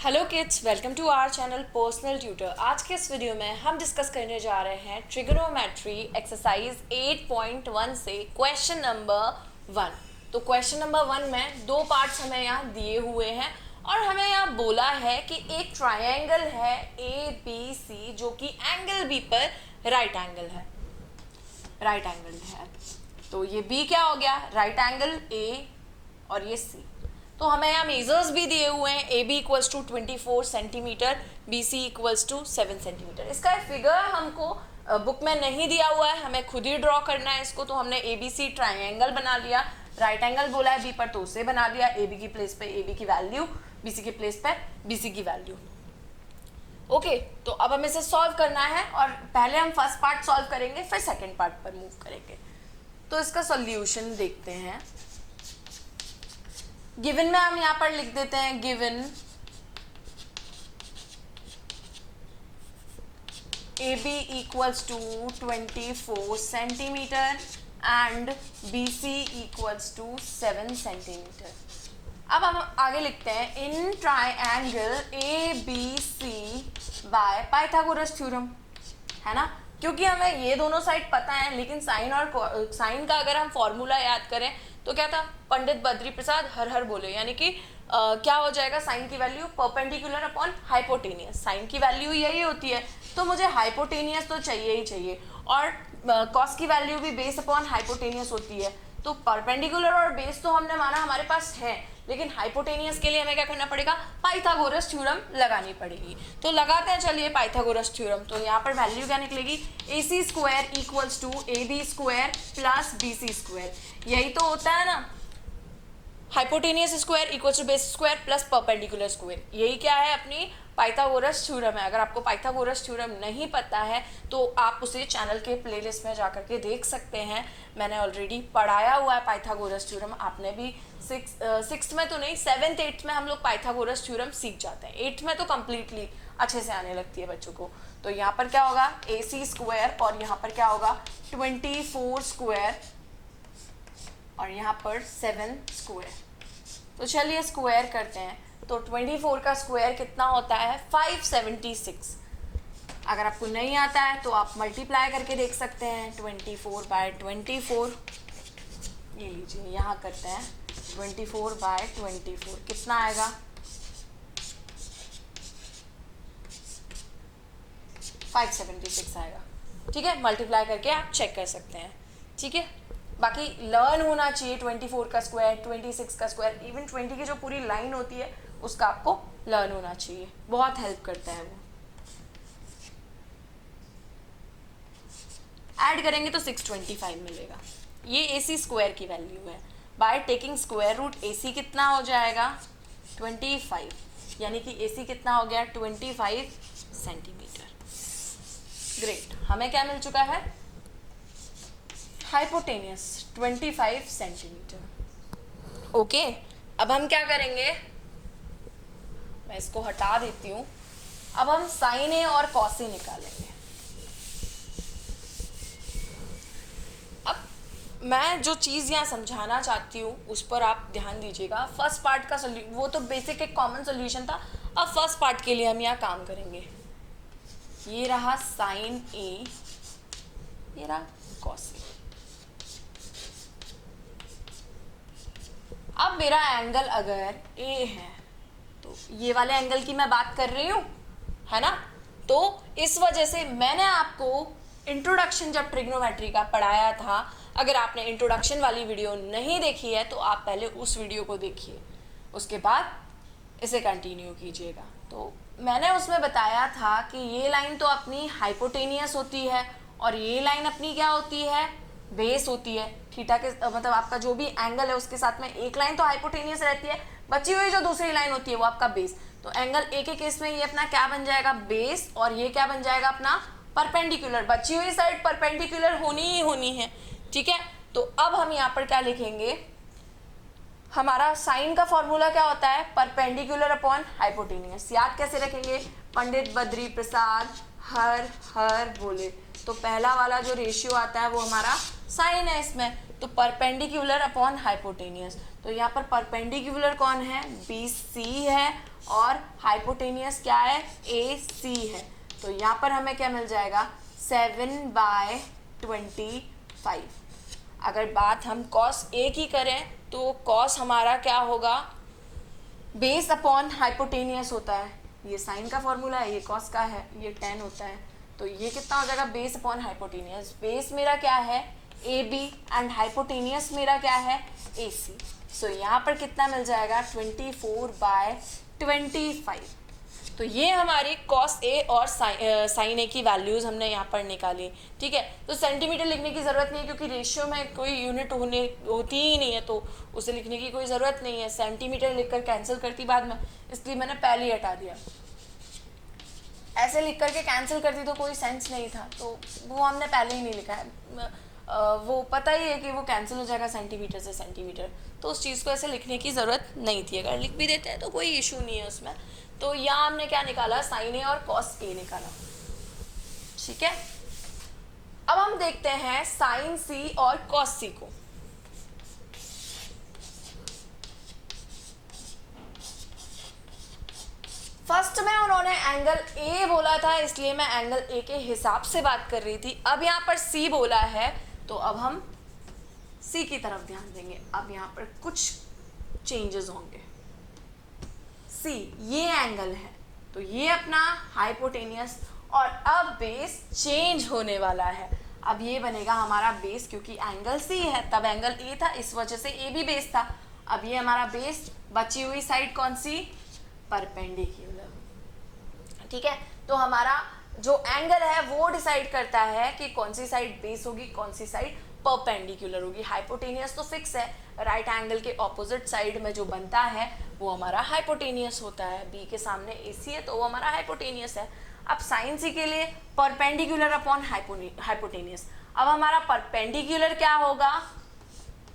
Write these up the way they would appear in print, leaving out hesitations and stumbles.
Hello kids, welcome to our channel Personal Tutor. आज के इस वीडियो में हम डिस्कस करने जा रहे हैं ट्रिगोनोमेट्री एक्सरसाइज 8.1 से क्वेश्चन नंबर 1। तो क्वेश्चन नंबर 1 में दो पार्ट्स हमें यहाँ दिए हुए हैं और हमें यहाँ बोला है कि एक ट्रायंगल है ABC जो कि एंगल B पर राइट एंगल है। तो ये B क्या हो गया? राइट एंगल A और ये C। तो हमें यहाँ मेजर्स भी दिए हुए हैं। AB equals to 24 centimetre, BC equals to 7 centimetre. इसका फिगर हमको बुक में नहीं दिया हुआ है, हमें खुद ही ड्रॉ करना है इसको। तो हमने ABC ट्रायंगल बना लिया, राइट एंगल बोला है B पर तो उसे बना लिया। AB की प्लेस पे AB की वैल्यू, BC की प्लेस पे BC की वैल्यू। ओके, तो अब हमें इसे सॉल्व करना है और पहले हम फर्स्ट पार्ट सॉल्व करेंगे, फिर सेकेंड पार्ट पर मूव करेंगे। तो इसका सोल्यूशन देखते हैं। गिवन में हम यहाँ पर लिख देते हैं given AB equals to 24 centimetre and BC equals to 7 centimetre. अब हम आगे लिखते हैं in triangle ABC by Pythagoras theorem, है ना। क्योंकि हमें ये दोनों साइड पता है, लेकिन साइन का अगर हम फॉर्मूला याद करें तो क्या था? पंडित बद्री प्रसाद हर हर बोले, यानी कि क्या हो जाएगा? साइन की value perpendicular upon hypotenuse. Sine की वैल्यू यही होती है, तो मुझे हाइपोटेनियस तो चाहिए ही चाहिए, और कॉस की वैल्यू भी बेस अपॉन हाइपोटेनियस होती है। तो परपेंडिकुलर और बेस तो हमने माना हमारे पास है, लेकिन हाइपोटेनियस के लिए हमें क्या करना पड़ेगा? पाइथागोरस थ्योरम लगानी पड़ेगी। तो लगाते हैं, चलिए पाइथागोरस थ्योरम। तो यहाँ पर वैल्यू क्या निकलेगी? AC square equals to AB square plus BC square. यही तो होता है ना, hypotenuse square equals to base square plus perpendicular square. यही क्या है? अपनी पाइथागोरस थ्योरम है। अगर आपको पाइथागोरस थ्योरम नहीं पता है तो आप उसे चैनल के प्लेलिस्ट में जाकर के देख सकते हैं। मैंने ऑलरेडी पढ़ाया हुआ है पाइथागोरस थ्योरम। आपने भी सिक्स्थ में तो नहीं, 7th 8th में हम लोग पाइथागोरस थ्योरम सीख जाते हैं। 8th में तो कम्प्लीटली अच्छे से आने लगती है बच्चों को। तो यहाँ पर क्या होगा? AC स्क्वायर, और यहाँ पर क्या होगा? 24 स्क्वायर, और यहाँ पर 7 स्क्वायर। तो चलिए स्क्वायर करते हैं। तो 24 का स्क्वायर कितना होता है? 576। अगर आपको नहीं आता है तो आप मल्टीप्लाई करके देख सकते हैं। 24 बाय 24, ये लीजिए यहाँ करते हैं। 24 बाय 24 कितना आएगा? 576 आएगा। ठीक है, मल्टीप्लाई करके आप चेक कर सकते हैं। ठीक है, बाकी लर्न होना चाहिए 24 का स्क्वायर, 26 का स्क्वायर, इवन 20 की जो पूरी लाइन होती है उसका आपको लर्न होना चाहिए, बहुत हेल्प करता है वो। ऐड करेंगे तो 625 मिलेगा। ये AC स्क्वायर की वैल्यू है। By taking square root AC कितना हो जाएगा? 25, यानी कि AC कितना हो गया? 25 सेंटीमीटर। ग्रेट, हमें क्या मिल चुका है? Hypotenuse 25 centimetre. ओके, अब हम क्या करेंगे? मैं इसको हटा देती हूँ। अब हम साइन A और कॉस A निकालेंगे। अब मैं जो चीज़ यहाँ समझाना चाहती हूँ उस पर आप ध्यान दीजिएगा। फर्स्ट पार्ट का वो तो बेसिक एक कॉमन सोल्यूशन था। अब फर्स्ट पार्ट के लिए हम यहाँ काम करेंगे। ये रहा साइन A, ये रहा कॉस A। अब मेरा एंगल अगर A है तो ये वाले एंगल की मैं बात कर रही हूँ, है ना। तो इस वजह से मैंने आपको इंट्रोडक्शन जब ट्रिग्नोमेट्री का पढ़ाया था, अगर आपने इंट्रोडक्शन वाली वीडियो नहीं देखी है तो आप पहले उस वीडियो को देखिए, उसके बाद इसे कंटिन्यू कीजिएगा। तो मैंने उसमें बताया था कि ये लाइन तो अपनी हाइपोटेनियस होती है और ये लाइन अपनी क्या होती है? बेस होती है। थीटा के मतलब आपका जो भी एंगल है उसके साथ में एक लाइन तो हाइपोटेनियस रहती है, बची हुई जो दूसरी लाइन होती है वो आपका बेस। तो एंगल A के केस में ये अपना क्या बन जाएगा? बेस, और ये क्या बन जाएगा? अपना परपेंडिकुलर। बची हुई साइड परपेंडिकुलर होनी ही होनी है। ठीक है, तो अब हम यहाँ पर क्या लिखेंगे? हमारा साइन का फॉर्मूला क्या होता है? Perpendicular upon hypotenuse. याद कैसे रखेंगे? पंडित बद्री प्रसाद हर हर बोले। तो पहला वाला जो रेशियो आता है वो हमारा साइन है इसमें। तो तो परपेंडिकुलर अपॉन हाइपोटेनियस, तो यहाँ पर परपेंडिकुलर कौन है, बी सी है, और हाइपोटेनियस क्या है, ए सी है। तो यहाँ पर हमें क्या मिल जाएगा, 7/25। अगर बात हम कॉस ए की करें तो कॉस हमारा क्या होगा, बेस अपॉन हाइपोटेनियस होता है, ये साइन का फॉर्मूला है, ये कॉस का है, ये tan होता है, तो ये कितना हो जाएगा, बेस अपॉन हाइपोटेनियस। बेस मेरा क्या है, ए बी, एंड हाइपोटेनियस मेरा क्या है, ए सी। सो यहाँ पर कितना मिल जाएगा, 24/25। तो ये हमारी कॉस ए और साइन ए की वैल्यूज़ हमने यहाँ पर निकाली, ठीक है। तो सेंटीमीटर लिखने की ज़रूरत नहीं है क्योंकि रेशियो में कोई यूनिट होती ही नहीं है, तो उसे लिखने की कोई ज़रूरत नहीं है। सेंटीमीटर लिखकर कैंसिल करती बाद में, इसलिए मैंने पहले ही हटा दिया। ऐसे लिख करके कैंसिल करती तो कोई सेंस नहीं था, तो वो हमने पहले ही नहीं लिखा है। वो पता ही है कि वो कैंसिल हो जाएगा सेंटीमीटर से सेंटीमीटर, तो उस चीज़ को ऐसे लिखने की ज़रूरत नहीं थी। अगर लिख भी देते हैं तो कोई इशू नहीं है उसमें। तो यहाँ हमने क्या निकाला, साइन ए और कॉस ए निकाला, ठीक है। अब हम देखते हैं साइन सी और कॉस सी को। फर्स्ट में उन्होंने एंगल ए बोला था, इसलिए मैं एंगल ए के हिसाब से बात कर रही थी। अब यहाँ पर सी बोला है, तो अब हम सी की तरफ ध्यान देंगे। अब यहाँ पर कुछ चेंजेस होंगे। सी ये एंगल है, तो ये अपना हाइपोटेनियस, और अब बेस चेंज होने वाला है। अब ये बनेगा हमारा बेस, क्योंकि एंगल सी है, तब एंगल ए था, इस वजह से ए भी बेस था। अब ये हमारा बेस, बची हुई साइड कौन सी, परपेंडिकुलर, ठीक है। तो हमारा जो एंगल है वो डिसाइड करता है कि कौन सी साइड बेस होगी, कौन सी साइड परपेंडिकुलर होगी। हाइपोटेनियस तो फिक्स है, राइट एंगल के ऑपोजिट साइड में जो बनता है वो हमारा हाइपोटेनियस होता है। बी के सामने ए सी है तो वो हमारा हाइपोटेनियस है। अब साइन सी के लिए परपेंडिकुलर अपॉन हाइपोटेनियस। अब हमारा परपेंडिकुलर क्या होगा,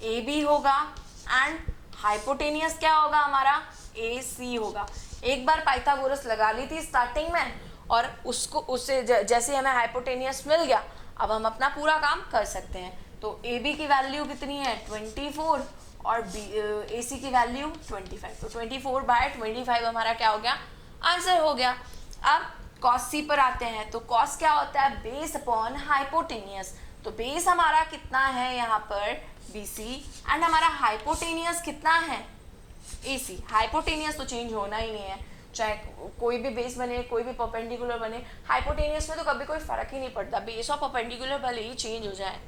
ए बी होगा, एंड हाइपोटेनियस क्या होगा हमारा, ए सी होगा। एक बार पाइथागोरस लगा ली थी स्टार्टिंग में, और उससे जैसे हमें हाइपोटेनियस मिल गया, अब हम अपना पूरा काम कर सकते हैं। तो ए बी की वैल्यू कितनी है, 24, और ए सी की वैल्यू 25। तो 24/25 हमारा क्या हो गया, आंसर हो गया। अब कॉस सी पर आते हैं। तो कॉस क्या होता है, बेस अपॉन हाइपोटेनियस। तो बेस हमारा कितना है यहाँ पर, बी सी, एंड हमारा हाइपोटेनियस कितना है, ए सी। हाइपोटेनियस तो चेंज होना ही नहीं है, चाहे कोई भी बेस बने, कोई भी परपेंडिकुलर बने, हाइपोटेनियस में तो कभी कोई फर्क ही नहीं पड़ता, बेस और परपेंडिकुलर भले ही चेंज हो जाए।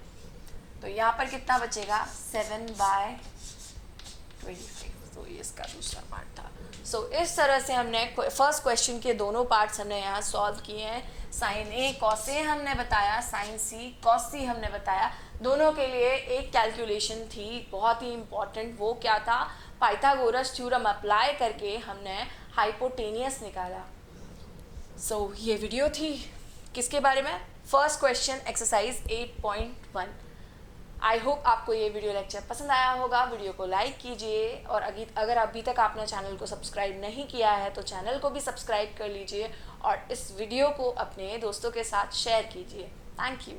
तो यहाँ पर कितना बचेगा, 7/25। तो ये इसका दूसरा पार्ट था। सो इस तरह से हमने फर्स्ट क्वेश्चन के दोनों पार्ट्स हमने यहाँ सॉल्व किए हैं। साइन ए कॉस ए हमने बताया, साइन सी कॉस सी हमने बताया। दोनों के लिए एक कैलकुलेशन थी बहुत ही इम्पॉर्टेंट, वो क्या था, पाइथागोरस थ्योरम अप्लाई करके हमने हाइपोटेनियस निकाला। सो ये वीडियो थी किसके बारे में, first question exercise 8.1। I hope आपको ये वीडियो लेक्चर पसंद आया होगा। वीडियो को लाइक कीजिए, और अगर अभी तक आपने चैनल को सब्सक्राइब नहीं किया है तो चैनल को भी सब्सक्राइब कर लीजिए, और इस वीडियो को अपने दोस्तों के साथ शेयर कीजिए। Thank you.